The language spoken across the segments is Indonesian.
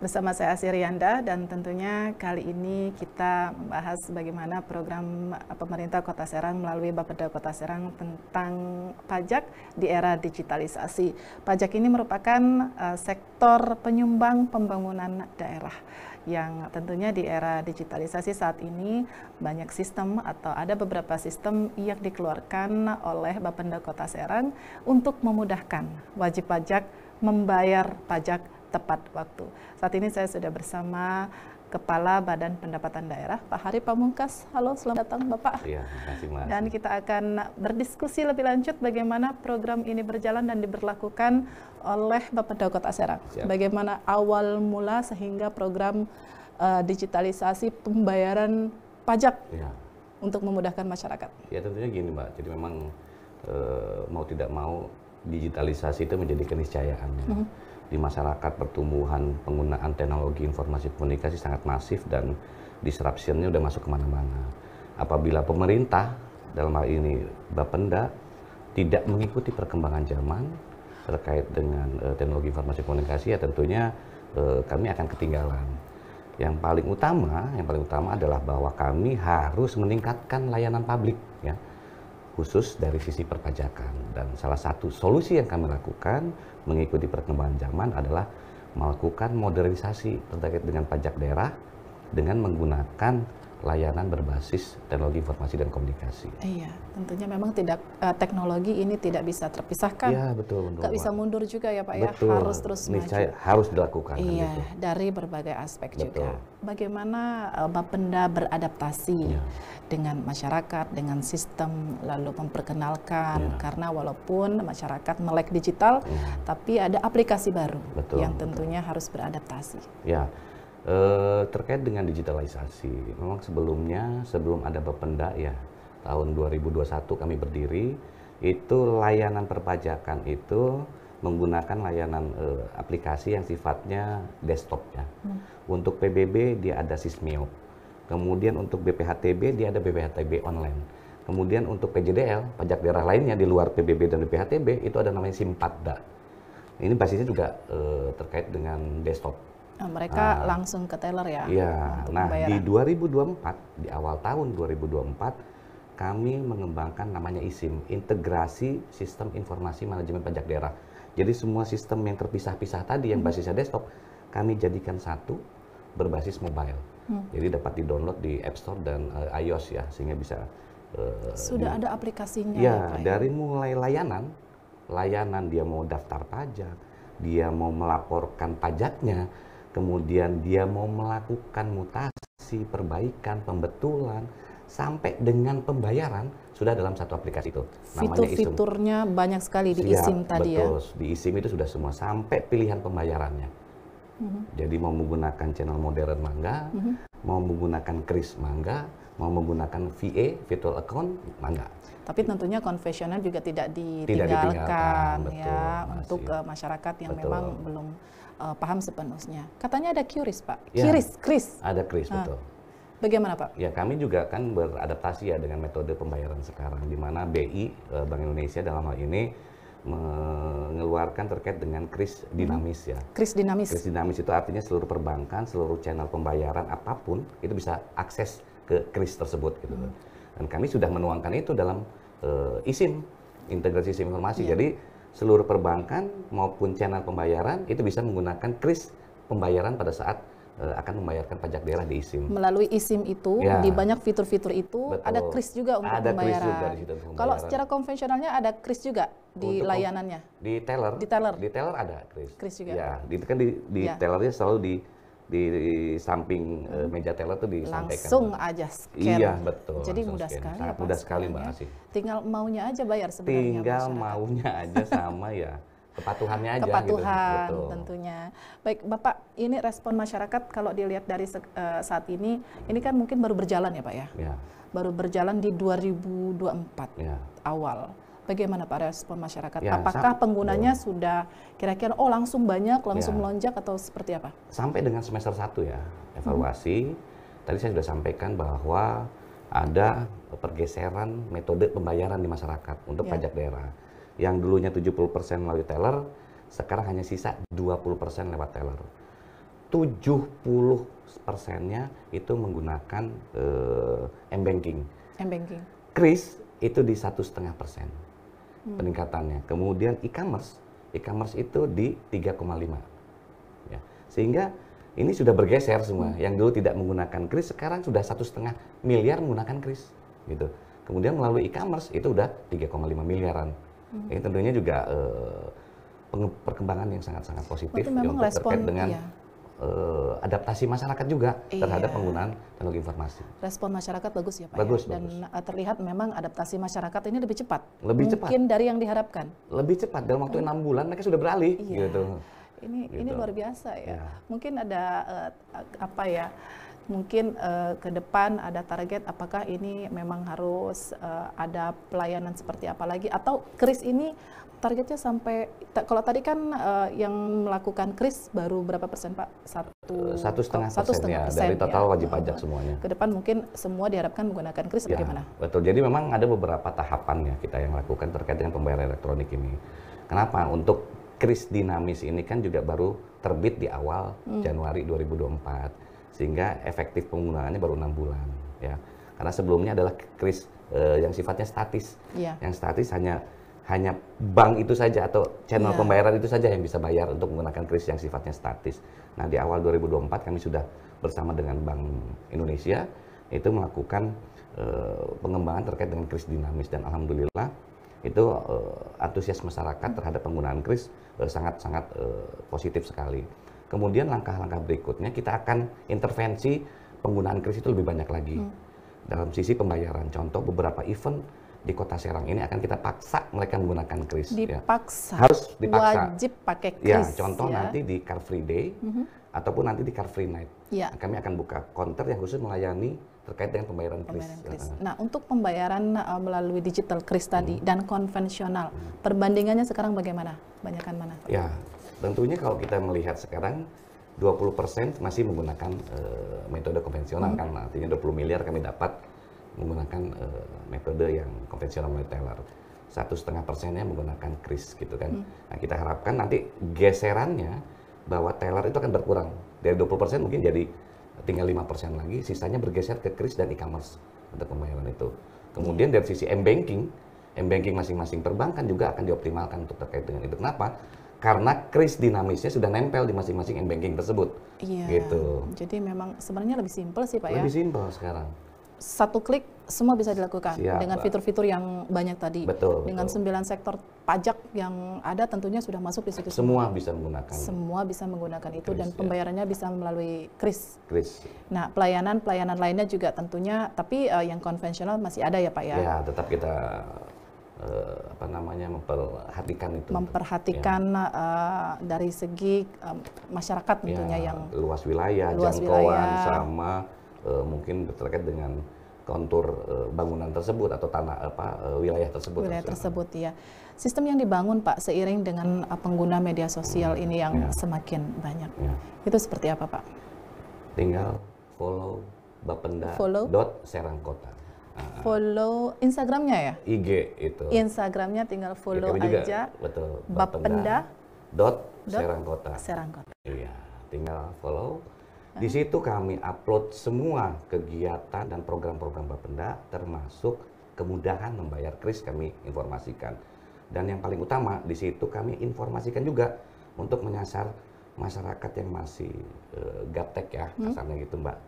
Bersama saya Asirianda, dan tentunya kali ini kita membahas bagaimana program pemerintah Kota Serang melalui Bapeda Kota Serang tentang pajak di era digitalisasi. Pajak ini merupakan sektor penyumbang pembangunan daerah yang tentunya di era digitalisasi saat ini banyak sistem atau ada beberapa sistem yang dikeluarkan oleh Bapeda Kota Serang untuk memudahkan wajib pajak membayar pajak tepat waktu. Saat ini saya sudah bersama Kepala Badan Pendapatan Daerah, Pak Hari Pamungkas. Halo, selamat datang Bapak. Iya, terima kasih Mas. Dan kita akan berdiskusi lebih lanjut bagaimana program ini berjalan dan diberlakukan oleh Bapeda Kota Serang. Siap. Bagaimana awal mula sehingga program digitalisasi pembayaran pajak untuk memudahkan masyarakat. Ya tentunya gini Mbak, jadi memang mau tidak mau digitalisasi itu menjadi keniscayaan. Di masyarakat pertumbuhan penggunaan teknologi informasi komunikasi sangat masif dan disruption-nya udah masuk kemana-mana. Apabila pemerintah, dalam hal ini Bapenda, tidak mengikuti perkembangan zaman terkait dengan teknologi informasi komunikasi, ya tentunya kami akan ketinggalan. Yang paling utama adalah bahwa kami harus meningkatkan layanan publik, ya, khusus dari sisi perpajakan. Dan salah satu solusi yang kami lakukan mengikuti perkembangan zaman adalah melakukan modernisasi terkait dengan pajak daerah dengan menggunakan layanan berbasis teknologi informasi dan komunikasi. Iya, tentunya memang teknologi ini tidak bisa terpisahkan. Iya, betul. Nggak bisa mundur juga ya Pak, betul. Ya, harus terus maju. Harus dilakukan. Iya, gitu. dari berbagai aspek Betul. juga. Bagaimana Bapenda beradaptasi dengan masyarakat, dengan sistem, lalu memperkenalkan, karena walaupun masyarakat melek digital, tapi ada aplikasi baru yang tentunya harus beradaptasi. Ya. Terkait dengan digitalisasi, memang sebelum ada Bapenda ya, tahun 2021 kami berdiri, itu layanan perpajakan itu menggunakan layanan aplikasi yang sifatnya desktop ya. Untuk PBB dia ada Sismeo, kemudian untuk BPHTB dia ada BPHTB online, kemudian untuk PJDL, pajak daerah lainnya di luar PBB dan BPHTB itu ada namanya Simpadda. Ini basisnya juga terkait dengan desktop. Mereka langsung ke teller ya? Iya, nah di 2024, di awal tahun 2024, kami mengembangkan namanya ISIM, Integrasi Sistem Informasi Manajemen Pajak Daerah. Jadi semua sistem yang terpisah-pisah tadi, yang basisnya desktop, kami jadikan satu berbasis mobile. Jadi dapat di-download di App Store dan iOS ya, sehingga bisa... Sudah ada aplikasinya ya, dari mulai layanan dia mau daftar pajak, dia mau melaporkan pajaknya, kemudian dia mau melakukan mutasi, perbaikan, pembetulan, sampai dengan pembayaran sudah dalam satu aplikasi itu. Fitur-fiturnya banyak sekali di ISIM tadi ya? Betul, di ISIM itu sudah semua, sampai pilihan pembayarannya. Jadi mau menggunakan channel modern mangga, mau menggunakan kris mangga, mau menggunakan VA, virtual account mangga. Tapi tentunya konvensional juga tidak ditinggalkan ya, masih. Untuk masyarakat yang memang belum paham sepenuhnya. Katanya ada QRIS Pak, Ya, KRIS. ada KRIS, betul. Bagaimana Pak? Ya kami juga kan beradaptasi ya dengan metode pembayaran sekarang, di mana BI, Bank Indonesia dalam hal ini mengeluarkan terkait dengan KRIS dinamis ya. KRIS dinamis. KRIS dinamis itu artinya seluruh perbankan, seluruh channel pembayaran apapun itu bisa akses ke KRIS tersebut gitu. Dan kami sudah menuangkan itu dalam ISIM, integrasi sistem informasi. Jadi seluruh perbankan maupun channel pembayaran itu bisa menggunakan KRIS pembayaran pada saat akan membayarkan pajak daerah di ISIM. Melalui ISIM itu, di banyak fitur-fitur itu, ada KRIS juga untuk pembayaran. Ada KRIS juga di situ untuk Kalau secara konvensionalnya ada KRIS juga di untuk layanannya? Di teller? Di teller? Di teller ada KRIS. KRIS juga? Ya, kan di tellernya selalu di samping meja teller itu disampaikan. Langsung aja scan. Iya, betul. Jadi mudah sekali ya Pak. Mudah sekali Mbak Asih. Tinggal maunya aja bayar sebenarnya. Tinggal maunya aja sama ya. Kepatuhannya aja. Kepatuhan gitu. tentunya. Baik Bapak, ini respon masyarakat kalau dilihat dari saat ini kan mungkin baru berjalan ya Pak ya? Ya. Baru berjalan di 2024 awal. Bagaimana Pak respon masyarakat? Apakah penggunanya sudah kira-kira langsung banyak, langsung melonjak atau seperti apa? Sampai dengan semester 1 ya, evaluasi. Tadi saya sudah sampaikan bahwa ada pergeseran metode pembayaran di masyarakat untuk pajak daerah. Yang dulunya 70% melalui teller, sekarang hanya sisa 20% lewat teller. 70%-nya itu menggunakan m-banking. M-banking. Kris itu di 1,5% peningkatannya. Kemudian e-commerce itu di 3,5. Ya. Sehingga ini sudah bergeser semua. Yang dulu tidak menggunakan kris sekarang sudah 1,5 miliar menggunakan kris, gitu. Kemudian melalui e-commerce itu udah 3,5 miliaran. Ini tentunya juga perkembangan yang sangat-sangat positif ya, untuk terkait dengan adaptasi masyarakat juga terhadap penggunaan teknologi informasi. Respon masyarakat bagus ya Pak. Bagus, ya? Dan terlihat memang adaptasi masyarakat ini lebih cepat. Lebih mungkin dari yang diharapkan. Lebih cepat, dalam waktu 6 bulan mereka sudah beralih. Gitu. Ini luar biasa ya. Mungkin ada mungkin ke depan ada target apakah ini memang harus ada pelayanan seperti apa lagi, atau kris ini targetnya sampai, kalau tadi kan yang melakukan kris baru berapa persen Pak? 1,5% ya, dari total wajib pajak semuanya. Ke depan mungkin semua diharapkan menggunakan kris, bagaimana? Betul, jadi memang ada beberapa tahapan ya kita yang lakukan terkait dengan pembayaran elektronik ini. Kenapa? Untuk kris dinamis ini kan juga baru terbit di awal Januari 2024, sehingga efektif penggunaannya baru 6 bulan ya. Karena sebelumnya adalah kris yang sifatnya statis, yang statis hanya bank itu saja atau channel pembayaran itu saja yang bisa bayar untuk menggunakan kris yang sifatnya statis. Nah, di awal 2024 kami sudah bersama dengan Bank Indonesia itu melakukan pengembangan terkait dengan kris dinamis, dan alhamdulillah itu antusias masyarakat terhadap penggunaan kris sangat-sangat positif sekali. Kemudian langkah-langkah berikutnya kita akan intervensi penggunaan kris itu lebih banyak lagi dalam sisi pembayaran. Contoh, beberapa event di Kota Serang ini akan kita paksa mereka menggunakan kris. Dipaksa. Ya. Harus dipaksa. Wajib pakai kris. Ya, contoh nanti di Car Free Day ataupun nanti di Car Free Night. Kami akan buka counter yang khusus melayani terkait dengan pembayaran kris. Nah, untuk pembayaran melalui digital kris tadi dan konvensional, perbandingannya sekarang bagaimana? Banyakan mana? Ya, tentunya kalau kita melihat sekarang 20% masih menggunakan metode konvensional kan, artinya 20 miliar kami dapat menggunakan metode yang konvensional melalui teller. 1,5%-nya menggunakan kris gitu kan. Nah, kita harapkan nanti geserannya bahwa teller itu akan berkurang. Dari 20% mungkin jadi tinggal 5% lagi, sisanya bergeser ke kris dan e-commerce untuk pembayaran itu. Kemudian dari sisi m-banking masing-masing perbankan juga akan dioptimalkan untuk terkait dengan itu. Kenapa? Karena kris dinamisnya sudah nempel di masing-masing m-banking tersebut. Gitu. Jadi memang sebenarnya lebih simpel sih Pak ya. Lebih simpel sekarang. Satu klik semua bisa dilakukan dengan fitur-fitur yang banyak tadi. Dengan 9 sektor pajak yang ada tentunya sudah masuk di situ. Semua bisa menggunakan. Semua bisa menggunakan itu, dan pembayarannya bisa melalui kris. Kris. Nah, pelayanan lainnya juga tentunya, tapi yang konvensional masih ada ya Pak ya. Ya, tetap kita memperhatikan itu. Memperhatikan dari segi masyarakat tentunya yang luas wilayah, jangkauan sama mungkin terkait dengan kontur bangunan tersebut atau tanah wilayah tersebut. Wilayah tersebut ya. Sistem yang dibangun Pak seiring dengan pengguna media sosial ini yang semakin banyak. Itu seperti apa Pak? Tinggal follow bapenda.serangkota. Follow Instagramnya ya? IG itu. Instagramnya tinggal follow aja. Betul. Bapenda.serangkota. Iya, tinggal follow. Di situ kami upload semua kegiatan dan program-program Bapenda, termasuk kemudahan membayar kris kami informasikan. Dan yang paling utama di situ kami informasikan juga untuk menyasar masyarakat yang masih gaptek ya, kasarnya gitu Mbak.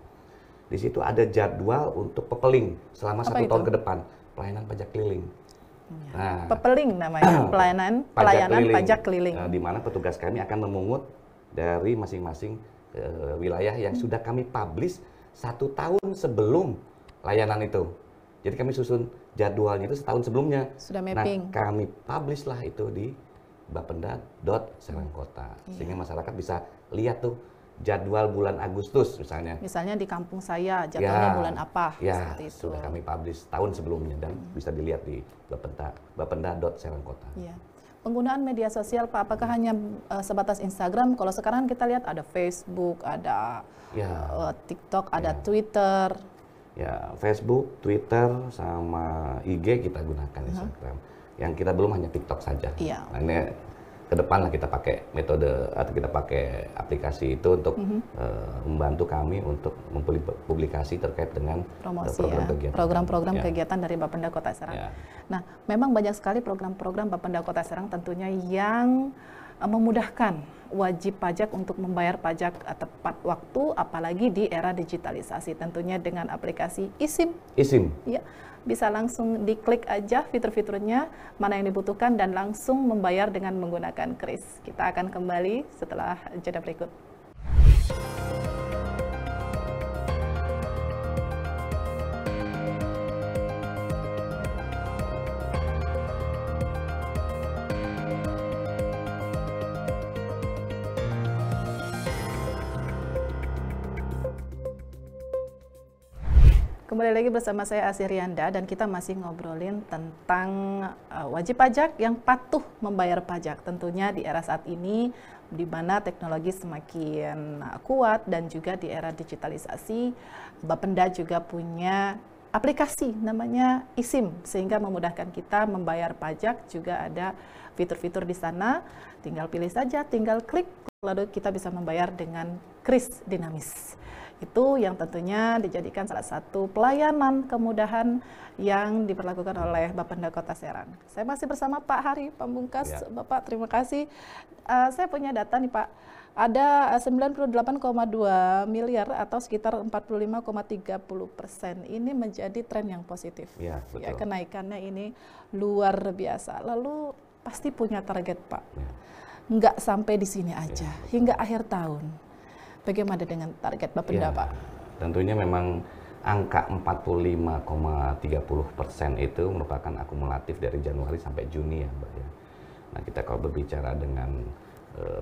Di situ ada jadwal untuk pepeling selama 1 tahun ke depan, pelayanan pajak keliling. Nah, pepeling namanya, pelayanan pajak keliling. Di mana petugas kami akan memungut dari masing-masing wilayah yang sudah kami publish 1 tahun sebelum layanan itu. Jadi kami susun jadwalnya itu setahun sebelumnya. Sudah mapping. Nah, kami publish lah itu di bapenda.serangkota. Sehingga masyarakat bisa lihat tuh jadwal bulan Agustus misalnya. Misalnya di kampung saya jadwalnya bulan apa? Ya, sudah kami publish tahun sebelumnya dan bisa dilihat di bapenda.serangkota. Iya. Penggunaan media sosial Pak, apakah hanya sebatas Instagram? Kalau sekarang kita lihat ada Facebook, ada TikTok, ada Twitter. Ya, Facebook, Twitter, sama IG kita gunakan Instagram. Yang kita belum hanya TikTok saja. Iya. Nah, ini ke depan lah kita pakai metode atau kita pakai aplikasi itu untuk membantu kami untuk mempublikasi terkait dengan promosi program kegiatan. Program-program kegiatan dari Bapenda Kota Serang. Ya. Nah, memang banyak sekali program-program Bapenda Kota Serang tentunya yang memudahkan wajib pajak untuk membayar pajak tepat waktu, apalagi di era digitalisasi, tentunya dengan aplikasi eSIM. eSIM. Ya, bisa langsung diklik aja fitur-fiturnya mana yang dibutuhkan dan langsung membayar dengan menggunakan kris. Kita akan kembali setelah jeda berikut. Kembali lagi bersama saya Asih Rianda dan kita masih ngobrolin tentang wajib pajak yang patuh membayar pajak. Tentunya di era saat ini di mana teknologi semakin kuat dan juga di era digitalisasi, Bapenda juga punya aplikasi namanya eSIM sehingga memudahkan kita membayar pajak. Juga ada fitur-fitur di sana, tinggal pilih saja, tinggal klik, lalu kita bisa membayar dengan kris dinamis. Itu yang tentunya dijadikan salah satu pelayanan kemudahan yang diperlakukan oleh Bapenda Kota Serang. Saya masih bersama Pak Hari Pamungkas. Ya. Bapak, terima kasih. Saya punya data nih Pak, ada 98,2 miliar atau sekitar 45,30%. Ini menjadi tren yang positif. Ya, betul. Ya, kenaikannya ini luar biasa. Lalu pasti punya target Pak. Ya. Nggak sampai di sini aja, ya, hingga akhir tahun. Bagaimana dengan target Bapenda, Pak? Tentunya memang angka 45,30% itu merupakan akumulatif dari Januari sampai Juni ya, Mbak ya. Nah, kita kalau berbicara dengan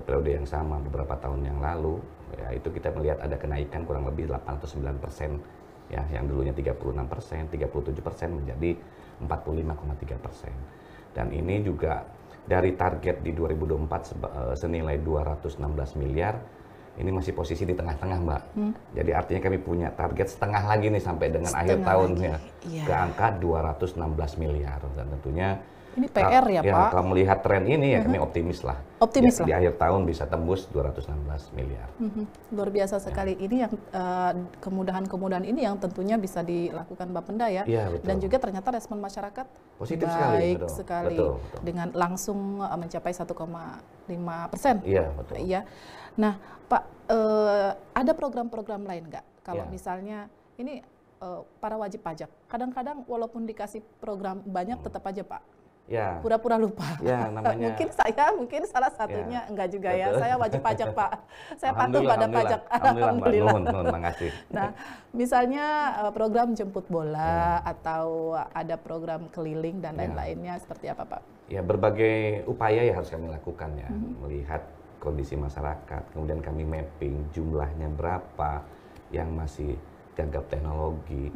periode yang sama beberapa tahun yang lalu, ya itu kita melihat ada kenaikan kurang lebih 809%, ya, yang dulunya 36%, 37% menjadi 45,3%. Dan ini juga dari target di 2024 senilai 216 miliar, ini masih posisi di tengah-tengah, Mbak. Jadi artinya kami punya target setengah lagi nih sampai dengan akhir tahunnya ke angka 216 miliar. Dan tentunya ini PR ya, Pak. Kalau melihat tren ini ya kami optimis lah. Optimis lah. Di akhir tahun bisa tembus 216 miliar. Luar biasa sekali. Ini yang kemudahan-kemudahan ini yang tentunya bisa dilakukan Bapenda ya. Betul. Dan juga ternyata respon masyarakat positif baik sekali. Betul. Dengan langsung mencapai 1,5%. Iya, betul. Iya. Nah, Pak, ada program-program lain nggak? Kalau misalnya ini para wajib pajak, kadang-kadang walaupun dikasih program banyak tetap aja Pak, pura-pura lupa. Namanya, mungkin salah satunya enggak juga ya. Saya wajib pajak Pak, saya patuh pada pajak. Alhamdulillah. Makasih. Nah, misalnya program jemput bola atau ada program keliling dan lain-lainnya seperti apa Pak? Ya, berbagai upaya ya harus kami lakukan ya, melihat kondisi masyarakat, kemudian kami mapping jumlahnya berapa yang masih gagap teknologi,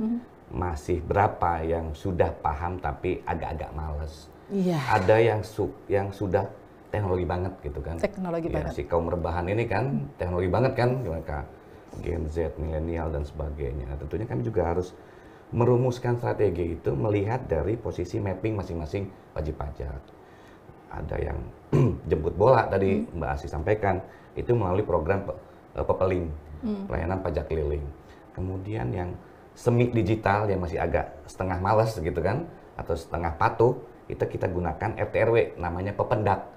masih berapa yang sudah paham tapi agak-agak males. Ada yang sudah teknologi banget gitu kan. Teknologi banget. Si kaum rebahan ini kan teknologi banget kan, mereka Gen Z, milenial dan sebagainya. Nah, tentunya kami juga harus merumuskan strategi itu melihat dari posisi mapping masing-masing wajib pajak. Ada yang jemput bola tadi Mbak Asih sampaikan, itu melalui program Pepeling, pelayanan pajak keliling. Kemudian yang semi digital yang masih agak setengah malas gitu kan, atau setengah patuh, itu kita gunakan RT/RW, namanya Pependak,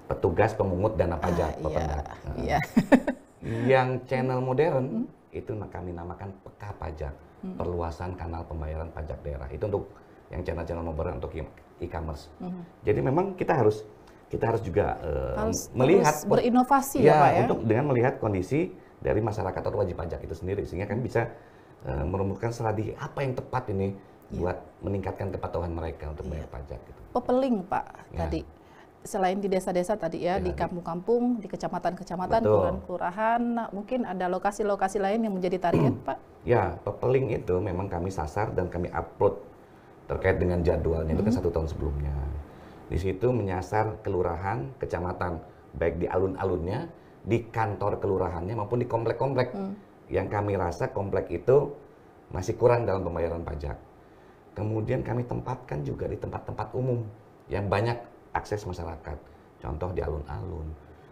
petugas pemungut dana pajak, Pependak. Yang channel modern, itu kami namakan Peka Pajak, perluasan kanal pembayaran pajak daerah. Itu untuk yang channel-channel modern untuk e-commerce. Jadi memang kita harus juga melihat berinovasi ya Pak ya. Untuk dengan melihat kondisi dari masyarakat atau wajib pajak itu sendiri, sehingga kami bisa merumuskan strategi apa yang tepat ini buat meningkatkan kepatuhan mereka untuk bayar pajak. Gitu. Pepeling Pak tadi, selain di desa-desa tadi di kampung-kampung, di kecamatan-kecamatan, kelurahan, mungkin ada lokasi-lokasi lain yang menjadi target Pak? Ya, Pepeling itu memang kami sasar dan kami upload terkait dengan jadwalnya itu kan 1 tahun sebelumnya. Di situ menyasar kelurahan, kecamatan, baik di alun-alunnya, di kantor kelurahannya maupun di komplek-komplek yang kami rasa komplek itu masih kurang dalam pembayaran pajak. Kemudian kami tempatkan juga di tempat-tempat umum yang banyak akses masyarakat. Contoh di alun-alun.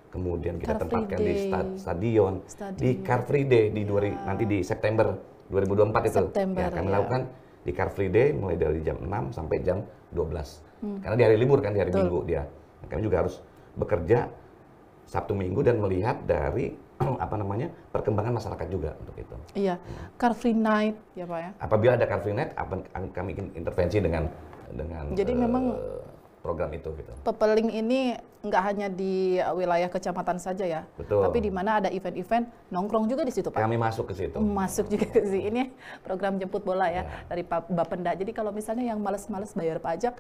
Kemudian kita Car Free tempatkan di Day. stadion, di Car Free Day nanti di September 2024 itu. September, ya, kami ya. lakukan di Car Free Day mulai dari jam 6 sampai jam 12. Karena di hari libur kan, di hari Minggu dia. Nah, kami juga harus bekerja Sabtu Minggu dan melihat dari perkembangan masyarakat juga untuk itu. Iya, Car Free Night ya Pak ya. Apabila ada Car Free Night, kami intervensi dengan Jadi memang program itu gitu. Pepeling ini nggak hanya di wilayah kecamatan saja ya, Betul. tapi di mana ada event-event nongkrong juga di situ Pak. Kami masuk ke situ. Masuk juga ke sini. Ini program jemput bola ya dari Pak Bapenda. Jadi kalau misalnya yang males-males bayar pajak,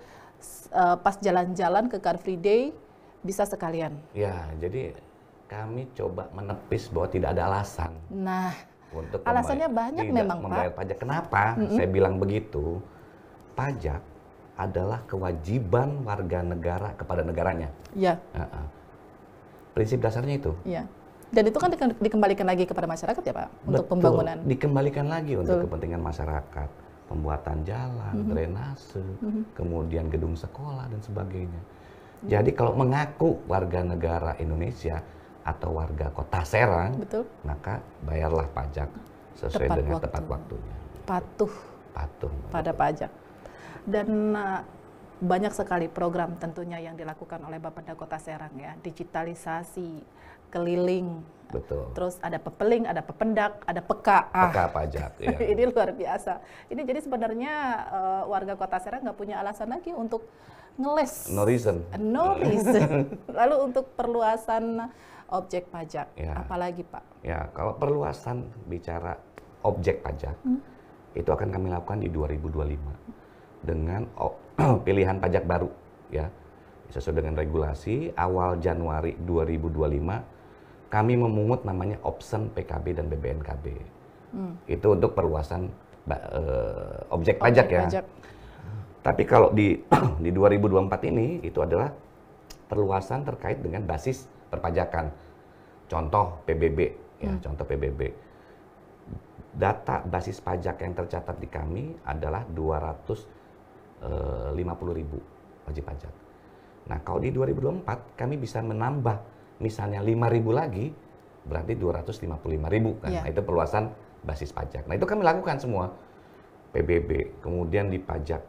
pas jalan-jalan ke Car Free Day bisa sekalian. Ya, jadi kami coba menepis bahwa tidak ada alasan. Nah, Untuk alasannya banyak tidak memang membayar Pak. pajak. Kenapa saya bilang begitu? Pajak adalah kewajiban warga negara kepada negaranya. Iya. Prinsip dasarnya itu. Iya. Dan itu kan dikembalikan lagi kepada masyarakat ya Pak untuk pembangunan. Dikembalikan lagi untuk Betul. kepentingan masyarakat, pembuatan jalan, drainase, kemudian gedung sekolah dan sebagainya. Jadi kalau mengaku warga negara Indonesia atau warga Kota Serang, Betul. maka bayarlah pajak sesuai dengan tepat waktunya. Patuh pada pajak. Dan banyak sekali program tentunya yang dilakukan oleh Bapenda Kota Serang ya, digitalisasi, keliling, Betul. terus ada pepeling, ada pependak, ada peka. Peka pajak. Ya. Ini luar biasa. Ini jadi sebenarnya warga Kota Serang nggak punya alasan lagi untuk ngeles. No reason. No reason. Lalu untuk perluasan objek pajak, Ya. apalagi Pak? Ya, kalau perluasan bicara objek pajak, itu akan kami lakukan di 2025 dengan pilihan pajak baru, ya, sesuai dengan regulasi. Awal Januari 2025 kami memungut namanya option PKB dan BBNKB. Itu untuk perluasan objek pajak ya. Tapi kalau di 2024 ini itu adalah perluasan terkait dengan basis perpajakan. Contoh PBB, ya, contoh PBB. Data basis pajak yang tercatat di kami adalah 250.000 wajib pajak. Nah, kalau di 2024 kami bisa menambah misalnya 5.000 lagi, berarti 255.000 kan. Yeah. Nah, itu perluasan basis pajak. Nah, itu kami lakukan semua. PBB, kemudian di pajak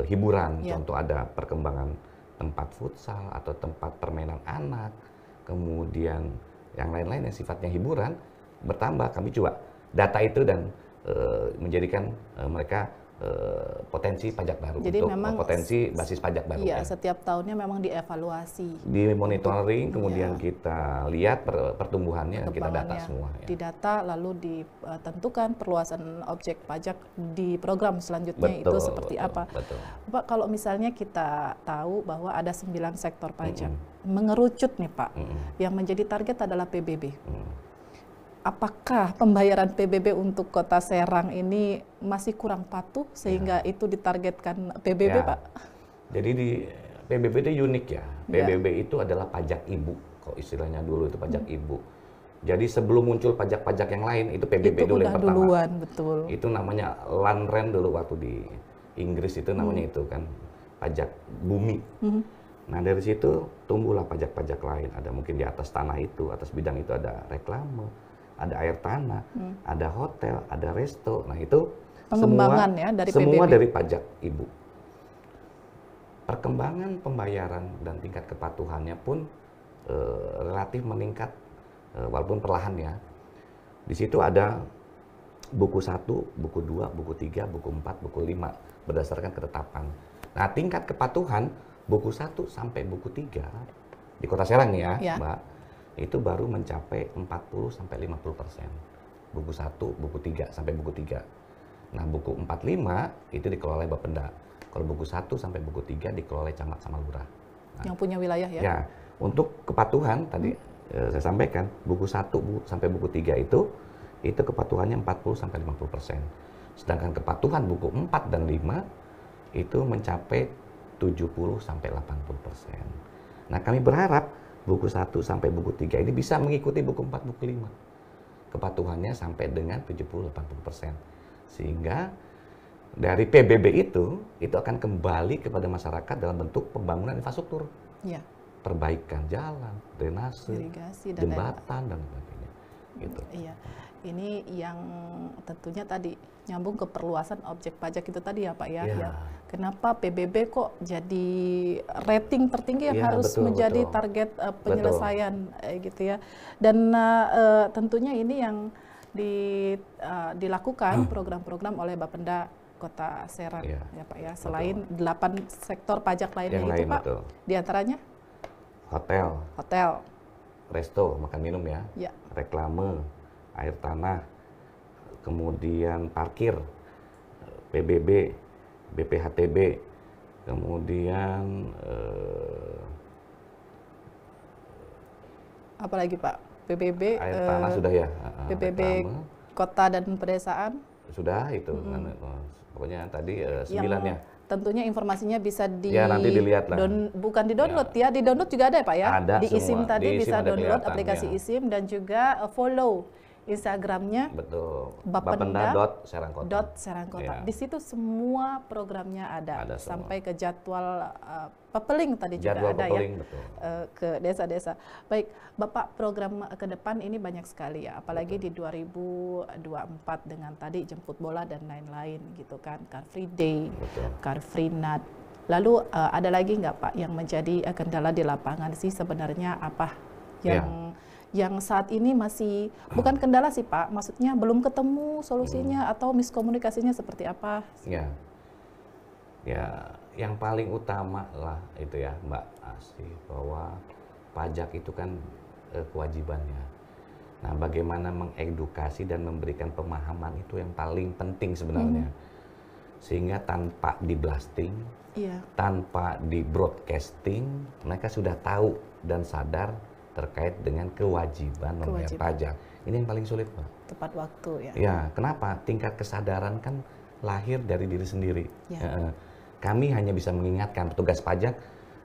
hiburan, contoh ada perkembangan tempat futsal atau tempat permainan anak, kemudian yang lain-lain yang sifatnya hiburan bertambah, kami coba data itu dan menjadikan mereka potensi pajak baru. Jadi untuk memang potensi basis pajak baru. Iya, Ya. setiap tahunnya memang dievaluasi. Di monitoring, kemudian kita lihat pertumbuhannya, kita data semua. Ya. Didata lalu ditentukan perluasan objek pajak di program selanjutnya itu seperti apa. Betul. Pak, kalau misalnya kita tahu bahwa ada 9 sektor pajak, mengerucut nih Pak, yang menjadi target adalah PBB. Apakah pembayaran PBB untuk Kota Serang ini masih kurang patuh sehingga itu ditargetkan PBB, Ya. Pak? Jadi di PBB itu unik ya. PBB itu adalah pajak ibu, kalau istilahnya dulu itu pajak ibu. Jadi sebelum muncul pajak-pajak yang lain itu PBB Itu dulu udah yang pertama. duluan, betul. Itu namanya land rent dulu waktu di Inggris itu namanya itu kan pajak bumi. Nah dari situ tumbuhlah pajak-pajak lain. Ada mungkin di atas tanah itu, atas bidang itu ada reklame, ada air tanah, ada hotel, ada resto. Nah itu pengembangan semua, ya dari semua PBB. dari pajak ibu. Perkembangan pembayaran dan tingkat kepatuhannya pun relatif meningkat walaupun perlahan ya. Di situ ada buku 1, buku 2, buku 3, buku 4, buku 5 berdasarkan ketetapan. Nah tingkat kepatuhan buku 1 sampai buku 3 di Kota Serang nih ya, Mbak, itu baru mencapai 40-50%. Buku 1, buku 3 sampai buku 3. Nah, buku 4, 5 itu dikelola oleh Bapenda. Kalau buku 1 sampai buku 3 dikelola oleh camat sama lurah. Nah, yang punya wilayah ya? Ya, untuk kepatuhan tadi saya sampaikan, buku 1 sampai buku 3 itu kepatuhannya 40-50%. Sedangkan kepatuhan buku 4 dan 5 itu mencapai 70-80%. Nah, kami berharap buku 1 sampai buku 3 ini bisa mengikuti buku 4, buku 5. Kepatuhannya sampai dengan 70-80%. Sehingga dari PBB itu akan kembali kepada masyarakat dalam bentuk pembangunan infrastruktur. Iya. perbaikan jalan, drainase, irigasi dan jembatan dan sebagainya. Gitu. Iya, ini yang tentunya tadi nyambung ke perluasan objek pajak itu tadi ya Pak ya. Iya. Ya. Kenapa PBB kok jadi rating tertinggi yang Iya, harus betul, menjadi betul. target penyelesaian gitu ya. Dan tentunya ini yang dilakukan program-program oleh Bapenda Kota Serang Iya, ya Pak ya. Selain 8 sektor pajak lainnya Yang itu lain, Pak, betul. diantaranya Hotel, hotel, resto, makan minum ya, ya, reklame, air tanah, kemudian parkir, PBB, BPHTB, kemudian apalagi Pak? PBB, air tanah sudah ya, PBB reklame, Kota dan Pedesaan. sudah itu, pokoknya tadi 9 ya. Tentunya informasinya bisa Ya, nanti dilihat lah. bukan di-download ya, di-download juga ada ya Pak ya? Ada di semua. eSIM tadi Di eSIM bisa ada download kelihatan, aplikasi ya. eSIM dan juga follow Instagramnya Betul. Bapenda Bapenda.Serangkota. Serangkota. Ya. Di situ semua programnya ada Ada semua. sampai ke jadwal pepeling tadi Jadwal juga ada pepeling, ya. betul. Ke desa-desa. Baik, Bapak, program ke depan ini banyak sekali ya, apalagi di 2024 dengan tadi jemput bola dan lain-lain gitu kan, Car Free Day, Betul. Car Free Night. Lalu ada lagi nggak Pak yang menjadi kendala di lapangan sih sebenarnya apa yang saat ini masih bukan kendala sih Pak, maksudnya belum ketemu solusinya atau miskomunikasinya seperti apa? Ya, yang paling utama lah itu ya Mbak Asih, bahwa pajak itu kan kewajibannya. Nah, bagaimana mengedukasi dan memberikan pemahaman itu yang paling penting sebenarnya. Sehingga tanpa di-blasting, tanpa di-broadcasting, mereka sudah tahu dan sadar terkait dengan kewajiban membayar pajak. Ini yang paling sulit, Pak. Tepat waktu ya. Ya, kenapa? Tingkat kesadaran kan lahir dari diri sendiri. Ya. Kami hanya bisa mengingatkan, petugas pajak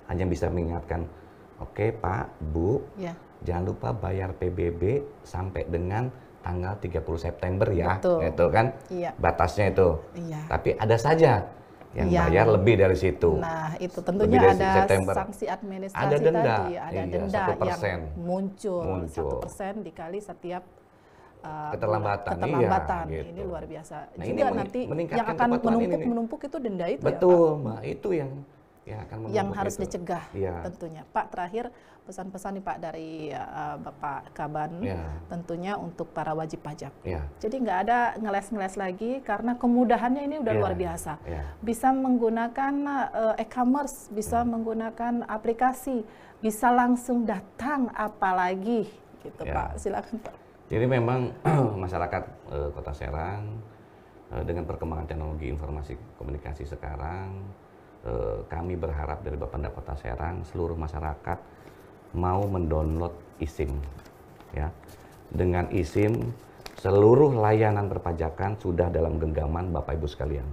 hanya bisa mengingatkan, oke Pak, Bu, jangan lupa bayar PBB sampai dengan tanggal 30 September ya. Betul. Itu kan batasnya itu. Iya. Tapi ada saja yang bayar lebih dari situ. Nah, itu tentunya ada sanksi administrasi ada denda, tadi, ada denda 1%. yang muncul 1% dikali setiap keterlambatan. Iya, gitu. Ini luar biasa. Nah, juga ini nanti yang meningkatkan akan kepatuhan menumpuk itu denda itu betul, ya Pak? Mbak. Itu yang akan menumpuk yang harus itu. dicegah Iya. tentunya. Pak, terakhir pesan-pesan nih Pak dari Bapak Kaban tentunya untuk para wajib pajak. Jadi nggak ada ngeles-ngeles lagi karena kemudahannya ini udah luar biasa. Bisa menggunakan e-commerce, bisa menggunakan aplikasi, bisa langsung datang apalagi gitu Pak. Silakan Pak. Jadi memang masyarakat Kota Serang dengan perkembangan teknologi informasi komunikasi sekarang, kami berharap dari Bapenda Kota Serang seluruh masyarakat mau mendownload eSIM, ya. Dengan eSIM seluruh layanan perpajakan sudah dalam genggaman Bapak Ibu sekalian,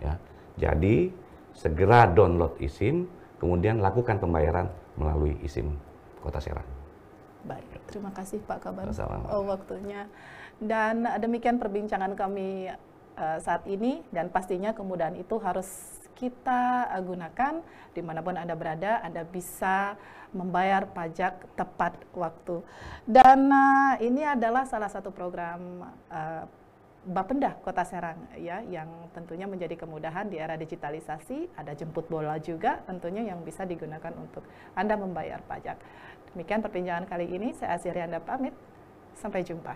ya. Jadi segera download eSIM, kemudian lakukan pembayaran melalui eSIM Kota Serang. Baik, terima kasih Pak Kaban waktunya. Dan demikian perbincangan kami saat ini, dan pastinya kemudahan itu harus kita gunakan dimanapun Anda berada. Anda bisa membayar pajak tepat waktu. Dan ini adalah salah satu program Bapenda Kota Serang ya, yang tentunya menjadi kemudahan di era digitalisasi. Ada jemput bola juga tentunya yang bisa digunakan untuk Anda membayar pajak. Demikian perbincangan kali ini, saya Azrianda pamit. Sampai jumpa.